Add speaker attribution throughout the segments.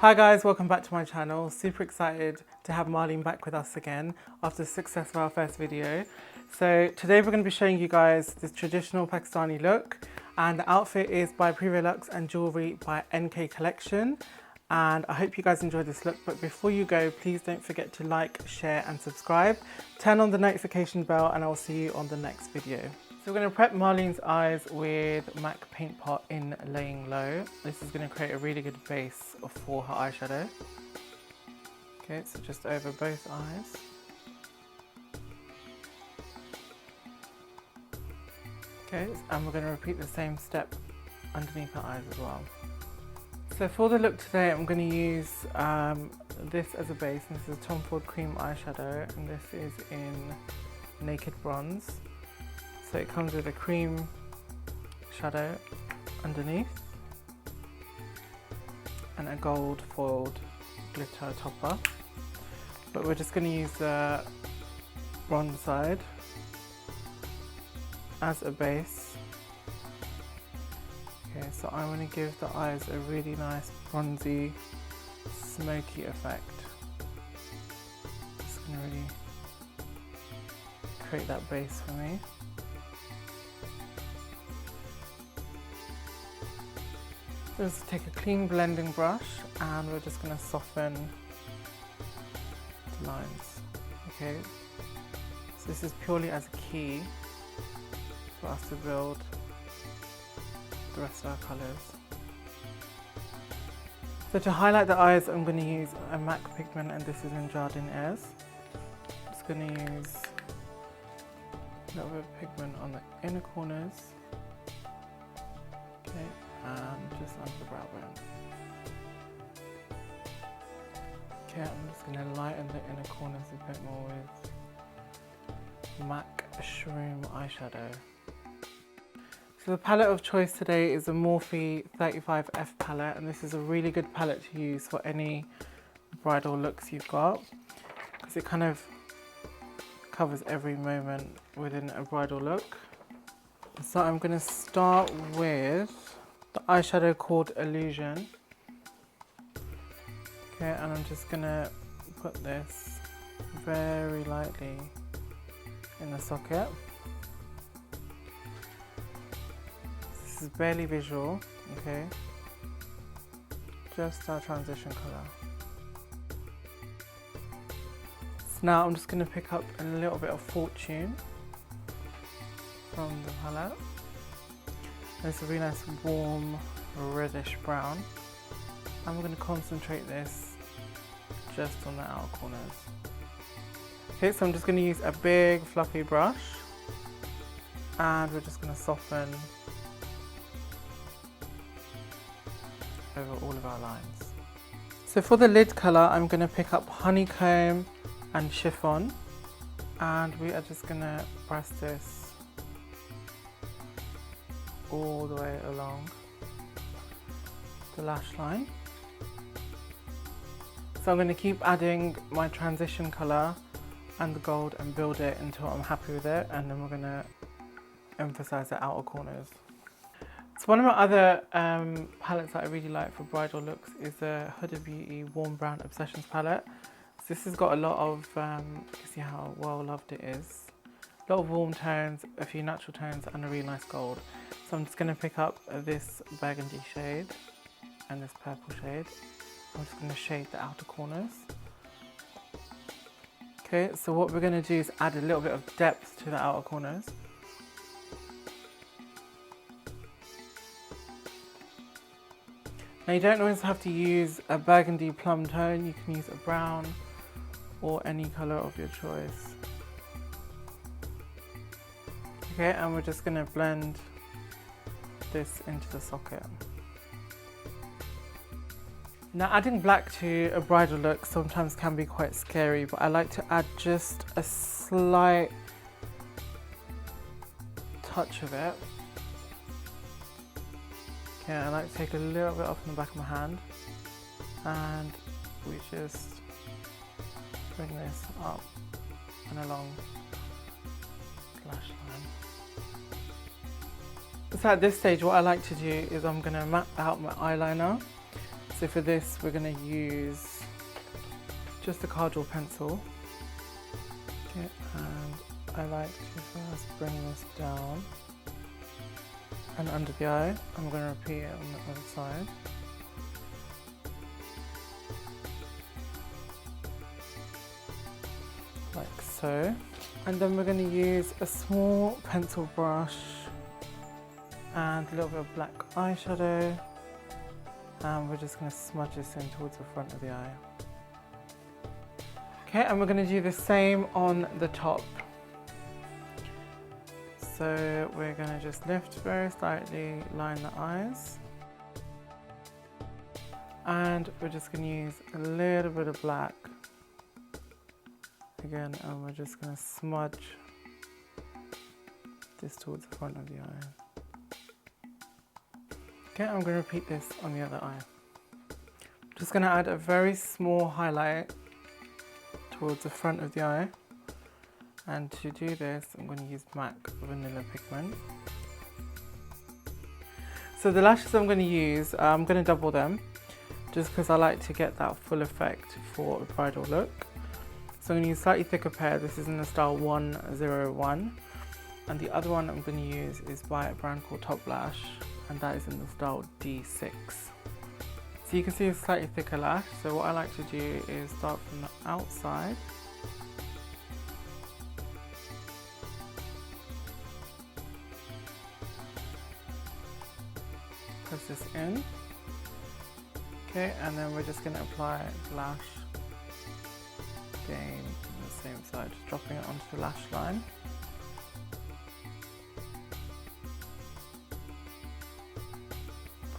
Speaker 1: Hi guys, welcome back to my channel. Super excited to have Marlene back with us again after the success of our first video. So today we're going to be showing you guys this traditional Pakistani look, and the outfit is by Luxe and jewellery by NK Collection. And I hope you guys enjoyed this look, but before you go, please don't forget to like, share and subscribe. Turn on the notification bell and I'll see you on the next video. So we're going to prep Marlene's eyes with MAC Paint Pot in Laying Low. This is going to create a really good base for her eyeshadow. Okay, so just over both eyes. Okay, and we're going to repeat the same step underneath her eyes as well. So for the look today, I'm going to use this as a base. This is a Tom Ford Cream eyeshadow, and this is in Naked Bronze. So it comes with a cream shadow underneath and a gold foiled glitter topper. But we're just going to use the bronze side as a base. Okay, so I want to give the eyes a really nice bronzy, smoky effect. It's going to really create that base for me. So just take a clean blending brush and we're just going to soften the lines. Okay, so this is purely as a key for us to build the rest of our colours. So to highlight the eyes, I'm going to use a MAC pigment, and this is in Jardin Airs. I'm just going to use a little bit of pigment on the inner corners. Okay, and just under the brow bone. Okay, I'm just going to lighten the inner corners a bit more with MAC Shroom eyeshadow. So the palette of choice today is a Morphe 35F palette, and this is a really good palette to use for any bridal looks you've got, because it kind of covers every moment within a bridal look. So I'm going to start with the eyeshadow called Illusion. Okay, and I'm just going to put this very lightly in the socket. This is barely visual, okay? Just our transition colour. So now I'm just going to pick up a little bit of Fortune from the palette. It's a really nice warm reddish brown, and we're going to concentrate this just on the outer corners. Okay, so I'm just going to use a big fluffy brush, and we're just going to soften over all of our lines. So for the lid colour, I'm going to pick up Honeycomb and Chiffon, and we are just going to press this all the way along the lash line. So I'm going to keep adding my transition colour and the gold and build it until I'm happy with it, and then we're going to emphasise the outer corners. So one of my other palettes that I really like for bridal looks is the Huda Beauty Warm Brown Obsessions palette. So this has got a lot of, you can see how well loved it is. A lot of warm tones, a few natural tones and a really nice gold. So I'm just going to pick up this burgundy shade and this purple shade. I'm just going to shade the outer corners. Okay, so what we're going to do is add a little bit of depth to the outer corners. Now you don't always have to use a burgundy plum tone, you can use a brown or any colour of your choice. Okay, and we're just going to blend this into the socket. Now adding black to a bridal look sometimes can be quite scary, but I like to add just a slight touch of it. Okay, I like to take a little bit off in the back of my hand, and we just bring this up and along the lash line. So at this stage what I like to do is I'm going to map out my eyeliner. So So for this, we're going to use just a cardboard pencil. Okay, and I like to first bring this down and under the eye. I'm going to repeat it on the other side. Like so. And then we're going to use a small pencil brush and a little bit of black eyeshadow, and we're just going to smudge this in towards the front of the eye. Okay, and we're going to do the same on the top. So we're going to just lift very slightly, line the eyes, and we're just going to use a little bit of black again, and we're just going to smudge this towards the front of the eye. Okay, I'm going to repeat this on the other eye. I'm just going to add a very small highlight towards the front of the eye, and to do this I'm going to use MAC Vanilla Pigment. So the lashes I'm going to use, I'm going to double them just because I like to get that full effect for a bridal look. So I'm going to use a slightly thicker pair. This is in the style 101, and the other one I'm going to use is by a brand called Top Lash, and that is in the style D6. So you can see a slightly thicker lash. So what I like to do is start from the outside. Press this in. Okay, and then we're just going to apply the lash again on the same side, just dropping it onto the lash line.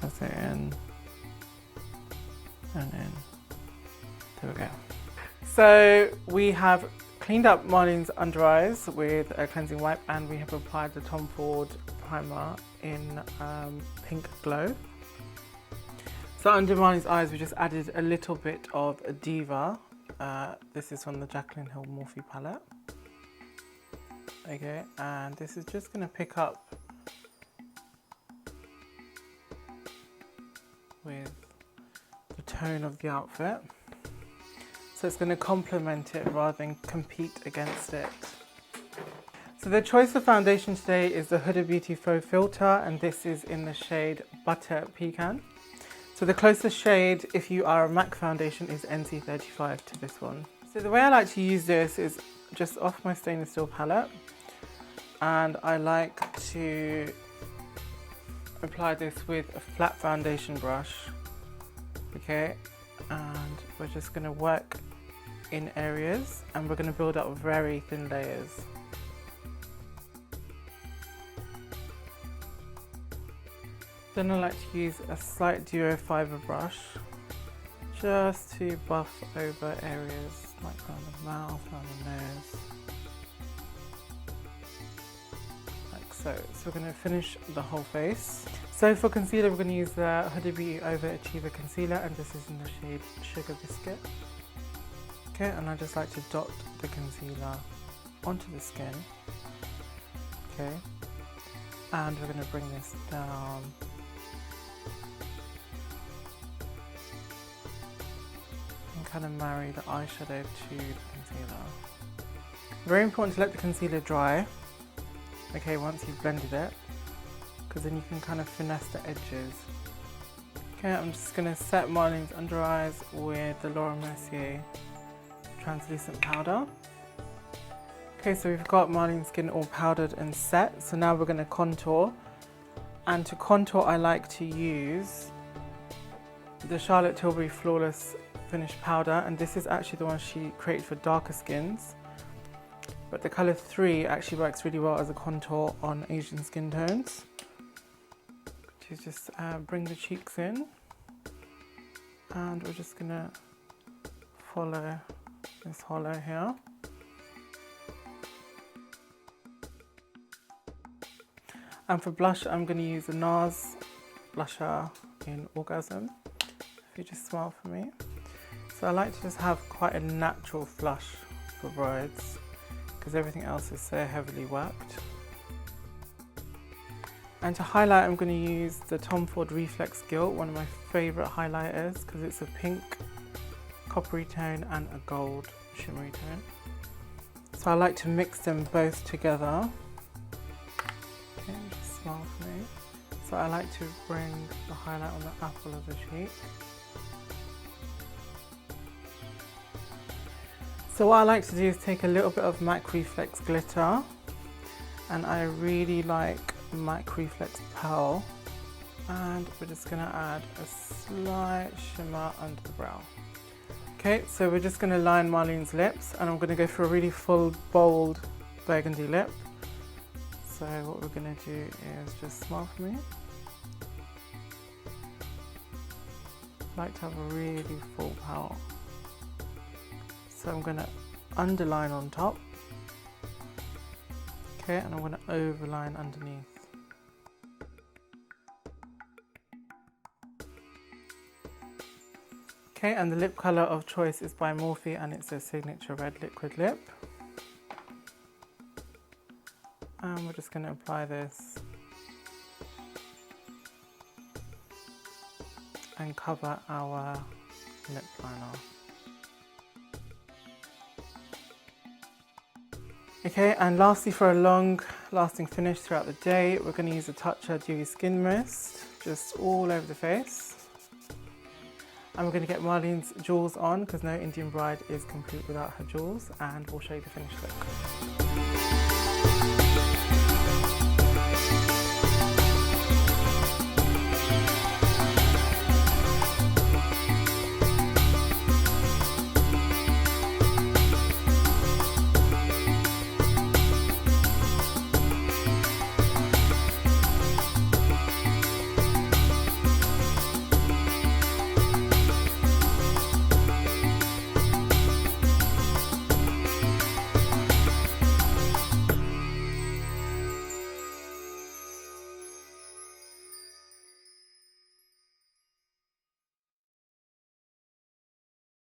Speaker 1: Press it in and in. There we go. So we have cleaned up Marlene's under eyes with a cleansing wipe, and we have applied the Tom Ford primer in Pink Glow. So under Marlene's eyes, we just added a little bit of a Diva. This is from the Jaclyn Hill Morphe palette. Okay, and this is just going to pick up with the tone of the outfit. So it's going to complement it rather than compete against it. So the choice of foundation today is the Huda Beauty Faux Filter, and this is in the shade Butter Pecan. So the closest shade, if you are a MAC foundation, is NC35 to this one. So the way I like to use this is just off my stainless steel palette, and I like to apply this with a flat foundation brush. Okay, and we're just going to work in areas, and we're going to build up very thin layers. Then I like to use a slight duo fibre brush just to buff over areas like around the mouth, around the nose, like so. So we're going to finish the whole face. So for concealer, we're going to use the Huda Beauty Overachiever Concealer, and this is in the shade Sugar Biscuit. Okay, and I just like to dot the concealer onto the skin. Okay, and we're going to bring this down and kind of marry the eyeshadow to the concealer. Very important to let the concealer dry, okay, once you've blended it, because then you can kind of finesse the edges. Okay, I'm just going to set Marlene's under eyes with the Laura Mercier translucent powder. Okay, so we've got Marlene's skin all powdered and set, so now we're going to contour. And to contour, I like to use the Charlotte Tilbury Flawless Finish Powder, and this is actually the one she created for darker skins. But the colour 3 actually works really well as a contour on Asian skin tones. To just bring the cheeks in, and we're just going to follow this hollow here. And for blush, I'm going to use a NARS blusher in Orgasm. If you just smile for me. So I like to just have quite a natural flush for brides, because everything else is so heavily worked. And to highlight, I'm going to use the Tom Ford Reflex Gilt, one of my favourite highlighters, because it's a pink coppery tone and a gold shimmery tone. So I like to mix them both together. Okay, just smile for me. So I like to bring the highlight on the apple of the cheek. So what I like to do is take a little bit of MAC Reflex glitter, and I really like MAC Reflex Pearl, and we're just going to add a slight shimmer under the brow. Okay, so we're just going to line Marlene's lips, and I'm going to go for a really full, bold burgundy lip. So what we're going to do is just smile for me. I like to have a really full palette. So I'm going to underline on top. Okay, and I'm going to overline underneath. Okay, and the lip colour of choice is by Morphe, and it's a signature red liquid lip. And we're just going to apply this and cover our lip liner. Okay, and lastly, for a long lasting finish throughout the day, we're going to use a Tatcha Dewy Skin Mist just all over the face. And we're going to get Marlene's jewels on, because no Indian bride is complete without her jewels, and we'll show you the finished look.